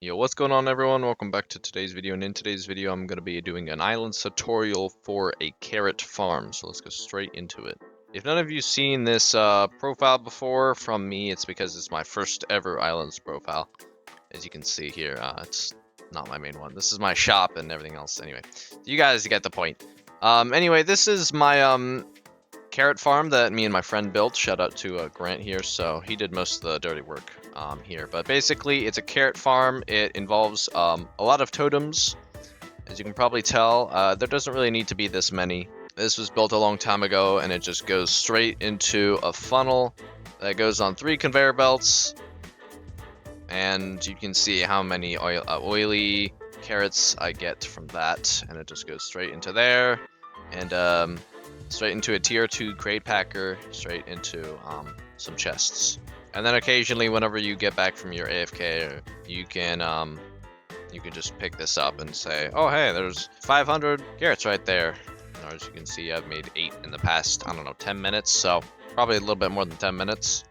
Yo, what's going on everyone? Welcome back to today's video, and in today's video I'm going to be doing an island tutorial for a carrot farm, so let's go straight into it. If none of you seen this profile before from me, it's because it's my first ever islands profile. As you can see here, it's not my main one. This is my shop and everything else. Anyway, you guys get the point. Anyway, this is my carrot farm that me and my friend built. Shout out to Grant here. So he did most of the dirty work here. But basically, it's a carrot farm. It involves a lot of totems. As you can probably tell, there doesn't really need to be this many. This was built a long time ago, and it just goes straight into a funnel that goes on 3 conveyor belts. And you can see how many oily carrots I get from that. And it just goes straight into there. And straight into a tier 2 crate packer, straight into some chests. And then occasionally, whenever you get back from your AFK, you can just pick this up and say, oh hey, there's 500 carrots right there. And as you can see, I've made 8 in the past, I don't know, 10 minutes, so probably a little bit more than 10 minutes.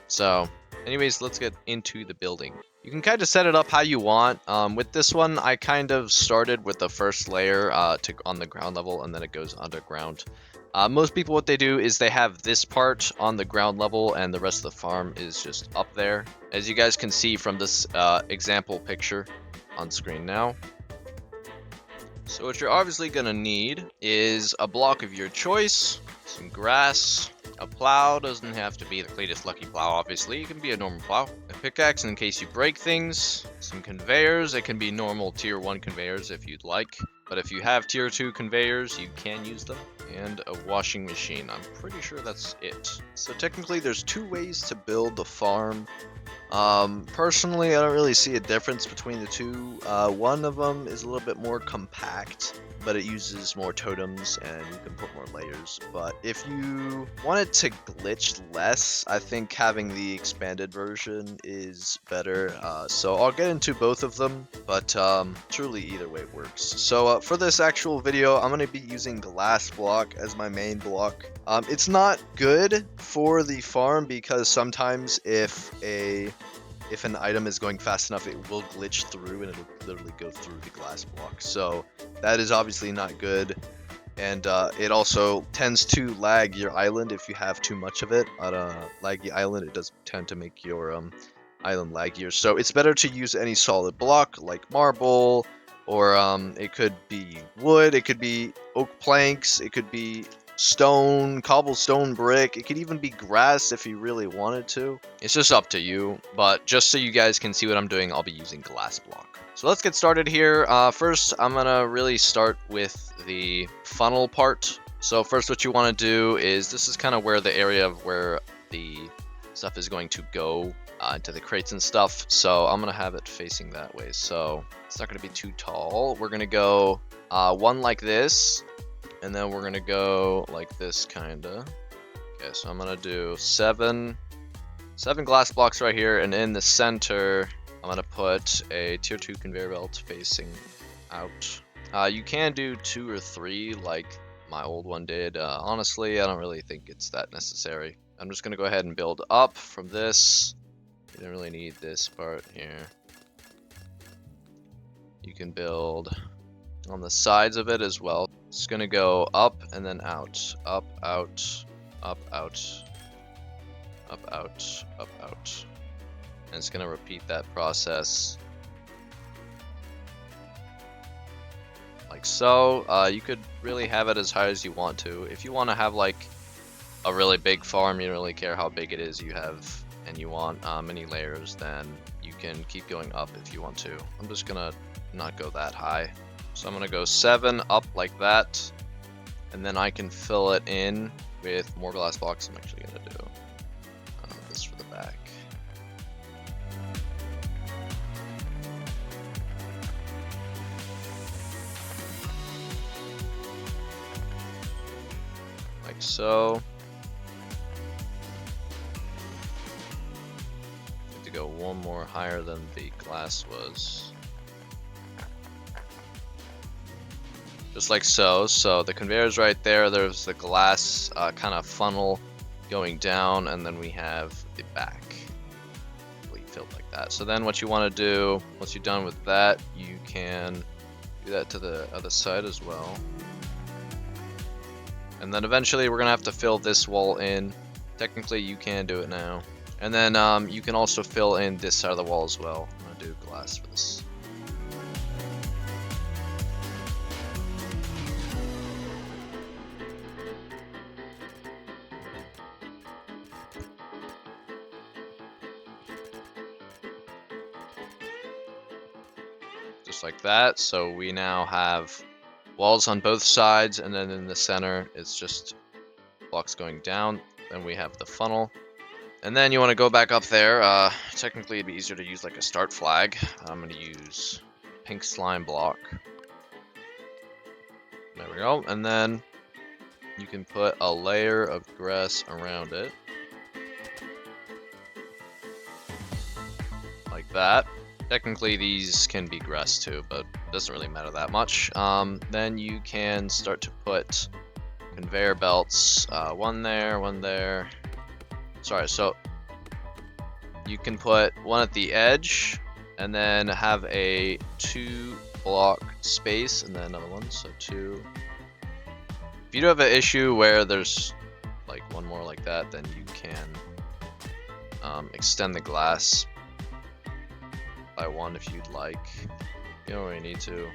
So anyways, let's get into the building. You can kind of set it up how you want. With this one, I kind of started with the first layer on the ground level, and then it goes underground. Most people, what they do is they have this part on the ground level and the rest of the farm is just up there. As you guys can see from this example picture on screen now. So what you're obviously going to need is a block of your choice, some grass, a plow. Doesn't have to be the latest lucky plow, obviously. It can be a normal plow. A pickaxe in case you break things. Some conveyors. It can be normal tier 1 conveyors if you'd like. But if you have tier 2 conveyors, you can use them. And a washing machine. I'm pretty sure that's it. So technically there's 2 ways to build the farm. Personally, I don't really see a difference between the two. One of them is a little bit more compact, but it uses more totems and you can put more layers. But if you want it to glitch less, I think having the expanded version is better. So I'll get into both of them, but truly either way works. So for this actual video, I'm going to be using glass block as my main block. It's not good for the farm because sometimes if an item is going fast enough, it will glitch through and it'll literally go through the glass block. So that is obviously not good. And it also tends to lag your island if you have too much of it. On a laggy island, it does tend to make your island laggier. So it's better to use any solid block like marble, or it could be wood, it could be oak planks, it could be stone, cobblestone brick, it could even be grass if you really wanted to. It's just up to you, but just so you guys can see what I'm doing, I'll be using glass block. So let's get started here. First, I'm gonna really start with the funnel part. So first what you want to do is, this is kind of where the area of where the stuff is going to go into the crates and stuff. So I'm gonna have it facing that way, so it's not gonna be too tall. We're gonna go one like this, and then we're gonna go like this kinda. Okay, so I'm gonna do seven glass blocks right here, and in the center I'm gonna put a tier 2 conveyor belt facing out. You can do 2 or 3 like my old one did. Honestly, I don't really think it's that necessary. I'm just gonna go ahead and build up from this. You don't really need this part here. You can build on the sides of it as well. It's gonna go up and then out, up, out, up, out, up, out, up, out. And it's gonna repeat that process like so. You could really have it as high as you want to. If you want to have like a really big farm, you don't really care how big it is you have, and you want many layers, then you can keep going up if you want to. I'm just gonna not go that high. So I'm gonna go 7 up like that, and then I can fill it in with more glass blocks. I'm actually gonna do this for the back. Like so. Need to go one more higher than the glass was. Just like so. So the conveyor's right there. There's the glass kind of funnel going down, and then we have the back, I believe. filled like that. So then what you want to do, once you're done with that, you can do that to the other side as well. And then eventually we're going to have to fill this wall in. Technically you can do it now. And then you can also fill in this side of the wall as well. I'm going to do glass for this. Just like that. So we now have walls on both sides, and then in the center it's just blocks going down. Then we have the funnel. And then you want to go back up there. Technically it'd be easier to use like a start flag. I'm going to use pink slime block. There we go. And then you can put a layer of grass around it. Like that. Technically these can be grass too, but it doesn't really matter that much. Then you can start to put conveyor belts. One there. Sorry, so you can put one at the edge and then have a 2 block space and then another one, so 2. If you do have an issue where there's like one more like that, then you can extend the glass by 1 if you'd like. You don't really need to.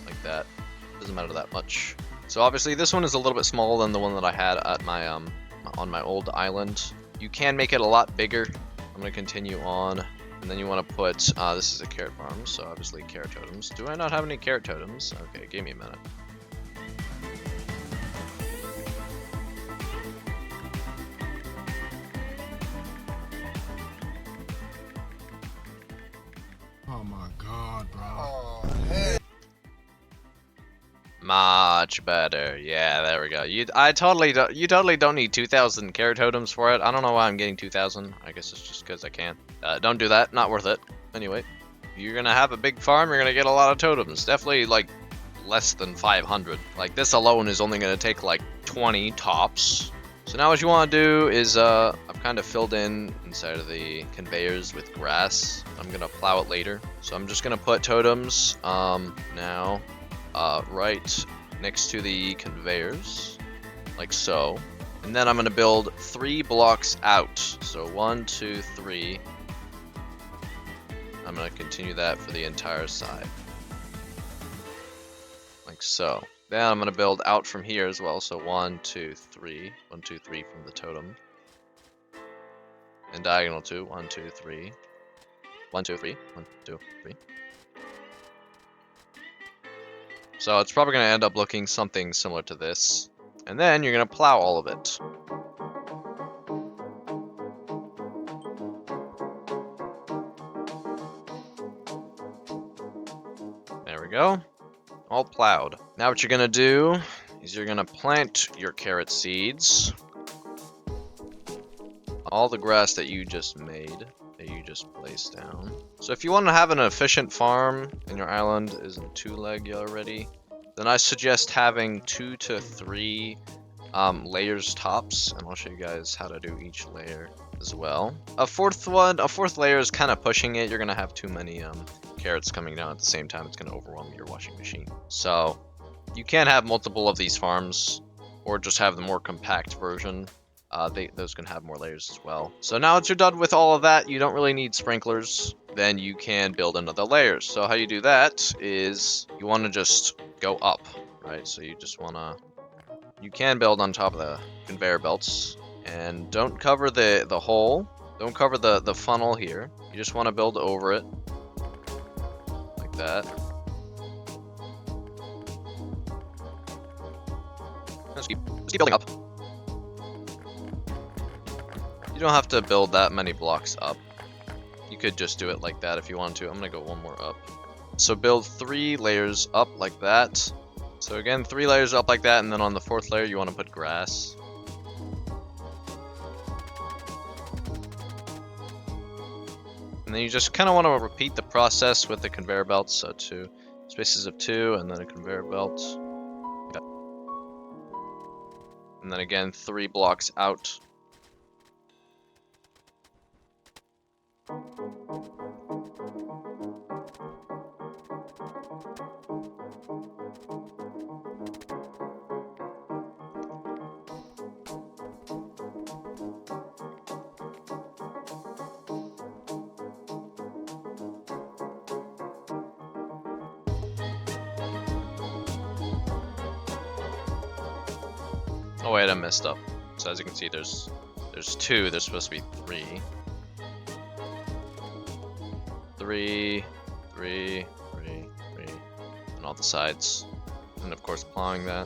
Like that. Doesn't matter that much. So obviously this one is a little bit smaller than the one that I had at my on my old island. You can make it a lot bigger. I'm gonna continue on, and then you want to put this is a carrot farm, so obviously carrot totems. Do I not have any carrot totems? Okay, give me a minute. Oh my god, bro. Oh, hey. Much better. Yeah, there we go. You totally don't need 2,000 carrot totems for it. I don't know why I'm getting 2,000. I guess it's just because I can. Don't do that. Not worth it. Anyway, you're gonna have a big farm. You're gonna get a lot of totems. Definitely like less than 500. Like this alone is only gonna take like 20 tops. So now what you want to do is I've kind of filled in inside of the conveyors with grass. I'm gonna plow it later. So I'm just gonna put totems now. Right next to the conveyors, like so. And then I'm going to build 3 blocks out. So 1, 2, 3. I'm going to continue that for the entire side. Like so. Then I'm going to build out from here as well. So 1, 2, 3. 1, 2, 3 from the totem. And diagonal 2. 1, 2, 3. 1, 2, 3. 1, 2, 3. So it's probably going to end up looking something similar to this. And then you're going to plow all of it. There we go. All plowed. Now what you're going to do is you're going to plant your carrot seeds. All the grass that you just made, that you just placed down. So if you want to have an efficient farm and your island isn't 2-leg already, then I suggest having 2 to 3 layers tops, and I'll show you guys how to do each layer as well. A fourth layer is kind of pushing it. You're gonna have too many carrots coming down at the same time. It's gonna overwhelm your washing machine. So you can have multiple of these farms, or just have the more compact version. Those can have more layers as well. So now that you're done with all of that, you don't really need sprinklers. Then you can build another layer. So how you do that is you want to just go up, right? So you just want to, you can build on top of the conveyor belts, and don't cover the hole. Don't cover the funnel here. You just want to build over it like that. Just keep building up. You don't have to build that many blocks up. You could just do it like that if you want to. I'm gonna go 1 more up. So build 3 layers up like that. So again, 3 layers up like that, and then on the 4th layer you want to put grass. And then you just kind of want to repeat the process with the conveyor belts. So 2 spaces of 2, and then a conveyor belt. And then again, 3 blocks out. Oh wait, I messed up. So as you can see, there's two. There's supposed to be three. Three, on all the sides, and of course plowing that.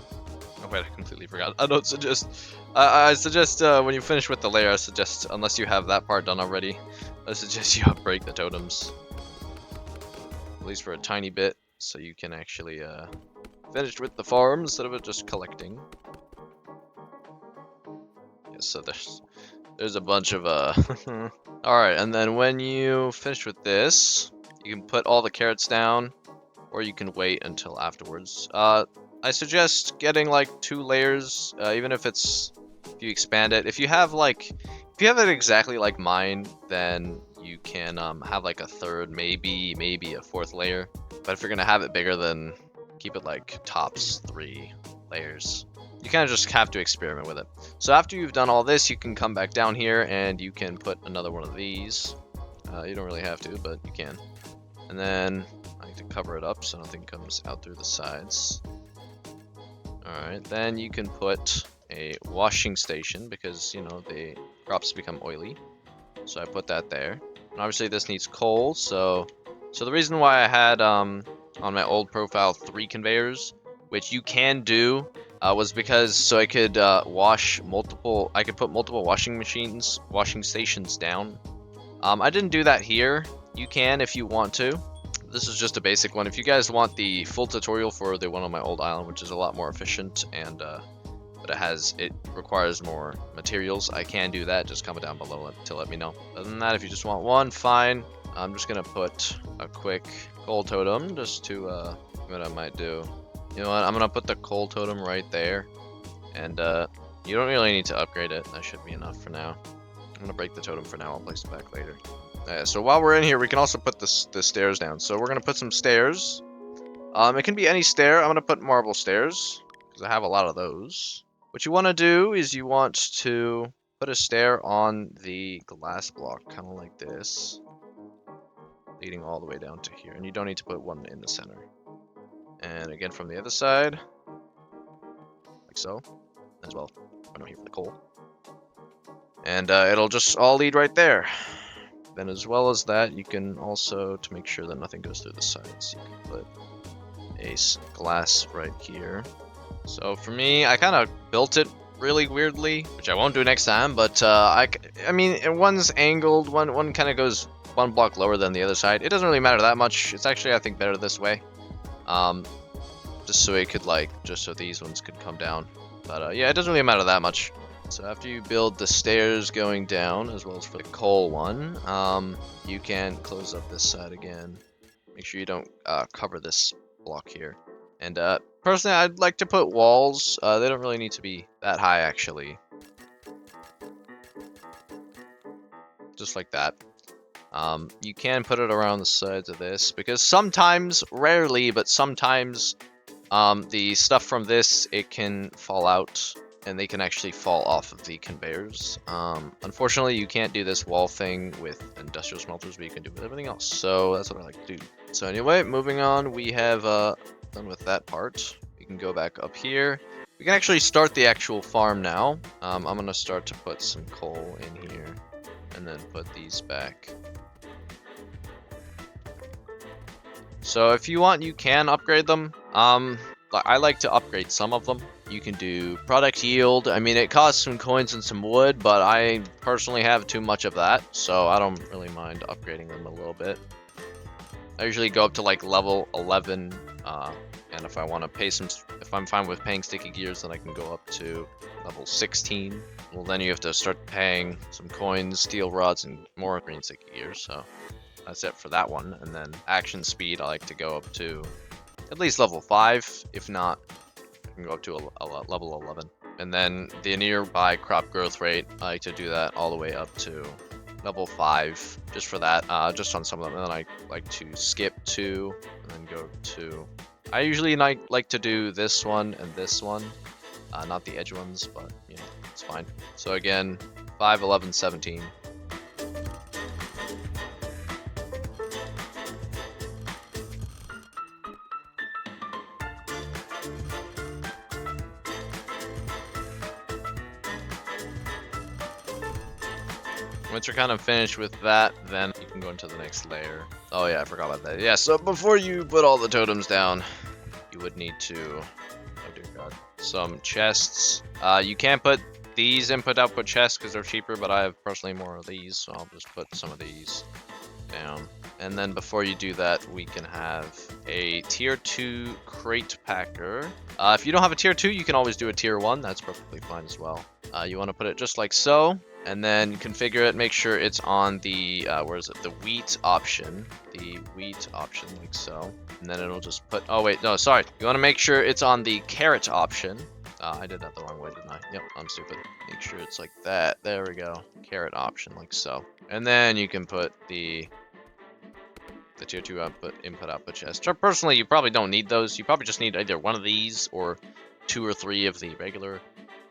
Oh wait, I completely forgot. I don't suggest. I suggest when you finish with the layer, I suggest, unless you have that part done already, I suggest you upgrade the totems, at least for a tiny bit, so you can actually finish with the farm instead of it just collecting. Yes, so there's a bunch of Alright, and then when you finish with this, you can put all the carrots down, or you can wait until afterwards. I suggest getting like 2 layers, even if you expand it. If you have it exactly like mine, then you can have like a third, maybe a 4th layer. But if you're gonna have it bigger, then keep it like tops 3 layers. You kind of just have to experiment with it. So after you've done all this, you can come back down here and you can put another one of these. You don't really have to, but you can. And then I need to cover it up so nothing comes out through the sides. Alright, then you can put a washing station because, you know, the crops become oily. So I put that there. And obviously this needs coal, so the reason why I had on my old profile 3 conveyors, which you can do, was because so I could put multiple washing stations down. I didn't do that here. You can if you want to. This is just a basic one. If you guys want the full tutorial for the one on my old island, which is a lot more efficient and but it requires more materials, I can do that. Just comment down below to let me know. Other than that, if you just want one, fine. I'm just gonna put a quick coal totem just to what I might do. You know what? I'm gonna put the coal totem right there, and you don't really need to upgrade it. That should be enough for now. I'm gonna break the totem for now. I'll place it back later. So while we're in here, we can also put the stairs down. So we're gonna put some stairs. It can be any stair. I'm gonna put marble stairs because I have a lot of those. What you want to do is you want to put a stair on the glass block, kind of like this, leading all the way down to here. And you don't need to put one in the center. And again from the other side, like so, as well. I'm here for the coal. And it'll just all lead right there. Then as well as that, you can also, to make sure that nothing goes through the sides, you can put a glass right here. So for me, I kind of built it really weirdly, which I won't do next time, but I mean, one's angled, one kind of goes one block lower than the other side. It doesn't really matter that much. It's actually, I think, better this way. Just so it could just so these ones could come down. But yeah, it doesn't really matter that much. So after you build the stairs going down, as well as for the coal one, you can close up this side again. Make sure you don't cover this block here. And personally, I'd like to put walls. They don't really need to be that high, actually. Just like that. You can put it around the sides of this, because sometimes, rarely, but sometimes, the stuff from this, it can fall out. And they can actually fall off of the conveyors. Unfortunately, you can't do this wall thing with industrial smelters, but you can do it with everything else. So that's what I like to do. So anyway, moving on, we have done with that part. We can go back up here. We can actually start the actual farm now. I'm gonna start to put some coal in here, and then put these back. So if you want, you can upgrade them. I like to upgrade some of them. You can do product yield. I mean, it costs some coins and some wood, but I personally have too much of that, so I don't really mind upgrading them a little bit. I usually go up to like level 11, and if I want to pay if I'm fine with paying sticky gears, then I can go up to level 16. Well, then you have to start paying some coins, steel rods, and more green sticky gears, so that's it for that one. And then action speed, I like to go up to at least level 5, if not, I can go up to a level 11. And then the nearby crop growth rate, I like to do that all the way up to level 5 just for that, just on some of them. And then I like to skip 2 and then go to. I usually like to do this one and this one, not the edge ones, but you know, it's fine. So again, 5, 11, 17. Once you're kind of finished with that, then you can go into the next layer. Oh yeah, I forgot about that. Yeah, so before you put all the totems down, you would need to, oh dear god, some chests. You can't put these input-output chests because they're cheaper, but I have personally more of these, so I'll just put some of these down. And then before you do that, we can have a tier 2 crate packer. If you don't have a tier 2, you can always do a tier 1. That's perfectly fine as well. You want to put it just like so. And then configure it, make sure it's on the, where is it? The wheat option. The wheat option, like so. And then it'll just put, oh wait, no, sorry. You want to make sure it's on the carrot option. I did that the wrong way, didn't I? Yep, I'm stupid. Make sure it's like that. There we go. Carrot option, like so. And then you can put the tier 2 input-output chest. Personally, you probably don't need those. You probably just need either one of these or 2 or 3 of the regular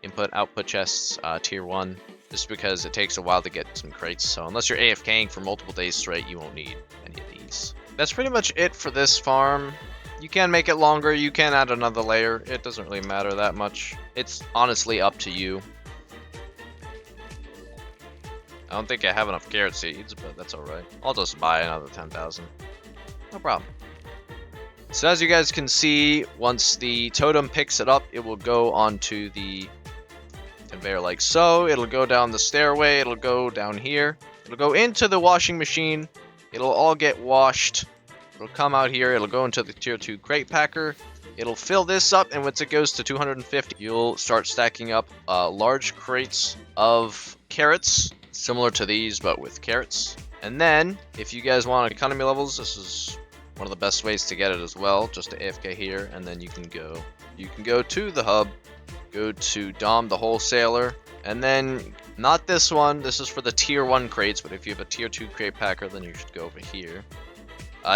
input-output chests, tier 1. Just because it takes a while to get some crates, so unless you're AFKing for multiple days straight, you won't need any of these. That's pretty much it for this farm. You can make it longer, you can add another layer. It doesn't really matter that much. It's honestly up to you. I don't think I have enough carrot seeds, but that's alright. I'll just buy another 10,000. No problem. So as you guys can see, once the totem picks it up, it will go onto the conveyor like so. It'll go down the stairway, it'll go down here, it'll go into the washing machine, it'll all get washed, it'll come out here, it'll go into the tier 2 crate packer, it'll fill this up, and once it goes to 250, you'll start stacking up large crates of carrots, similar to these but with carrots. And then if you guys want economy levels, this is one of the best ways to get it as well, just to AFK here, and then you can go to the hub, go to Dom the wholesaler, and then not this one, this is for the tier 1 crates, but if you have a tier 2 crate packer, then you should go over here.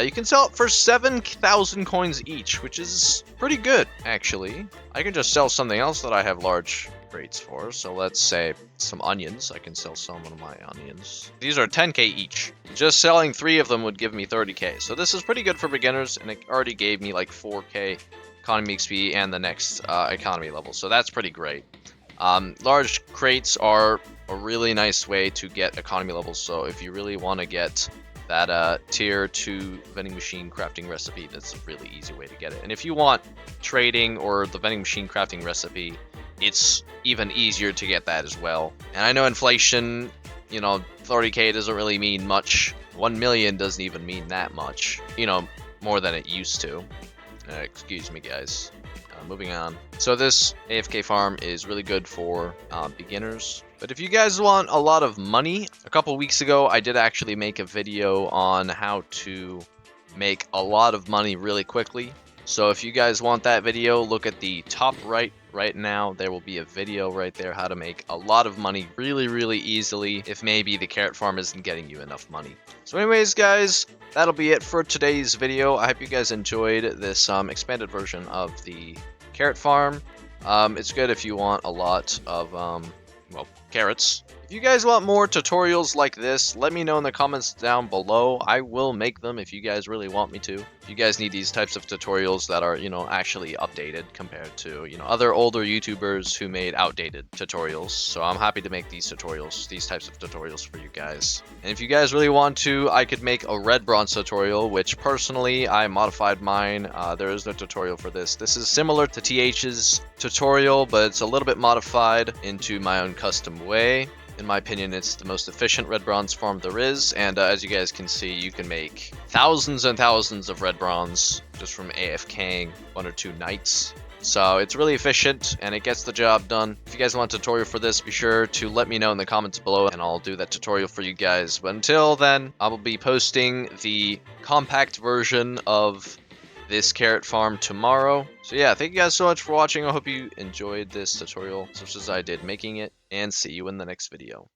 You can sell it for 7,000 coins each, which is pretty good, actually. I can just sell something else that I have large crates for, so let's say some onions. I can sell some of my onions. These are 10k each. Just selling 3 of them would give me 30k, so this is pretty good for beginners, and it already gave me like 4k economy XP and the next economy level, so that's pretty great. Large crates are a really nice way to get economy levels, so if you really want to get that tier 2 vending machine crafting recipe, that's a really easy way to get it. And if you want trading or the vending machine crafting recipe, it's even easier to get that as well. And I know inflation, you know, 30k doesn't really mean much. 1 million doesn't even mean that much, you know, more than it used to. Excuse me, guys. Moving on. So this AFK farm is really good for beginners. But if you guys want a lot of money, a couple weeks ago I did actually make a video on how to make a lot of money really quickly. So if you guys want that video, look at the top right now. There will be a video right there how to make a lot of money really easily if maybe the carrot farm isn't getting you enough money. So anyways, guys, that'll be it for today's video. I hope you guys enjoyed this expanded version of the carrot farm. It's good if you want a lot of well, carrots. If you guys want more tutorials like this, let me know in the comments down below. I will make them if you guys really want me to. If you guys need these types of tutorials that are, you know, actually updated compared to, you know, other older YouTubers who made outdated tutorials. So I'm happy to make these tutorials, these types of tutorials for you guys. And if you guys really want to, I could make a red bronze tutorial, which personally I modified mine. There is no tutorial for this. This is similar to TH's tutorial, but it's a little bit modified into my own custom way. In my opinion, it's the most efficient red bronze farm there is, and as you guys can see, you can make thousands and thousands of red bronze just from AFKing 1 or 2 nights. So it's really efficient and it gets the job done. If you guys want a tutorial for this, be sure to let me know in the comments below and I'll do that tutorial for you guys. But until then, I will be posting the compact version of this carrot farm tomorrow. So yeah, thank you guys so much for watching. I hope you enjoyed this tutorial as much as I did making it, and see you in the next video.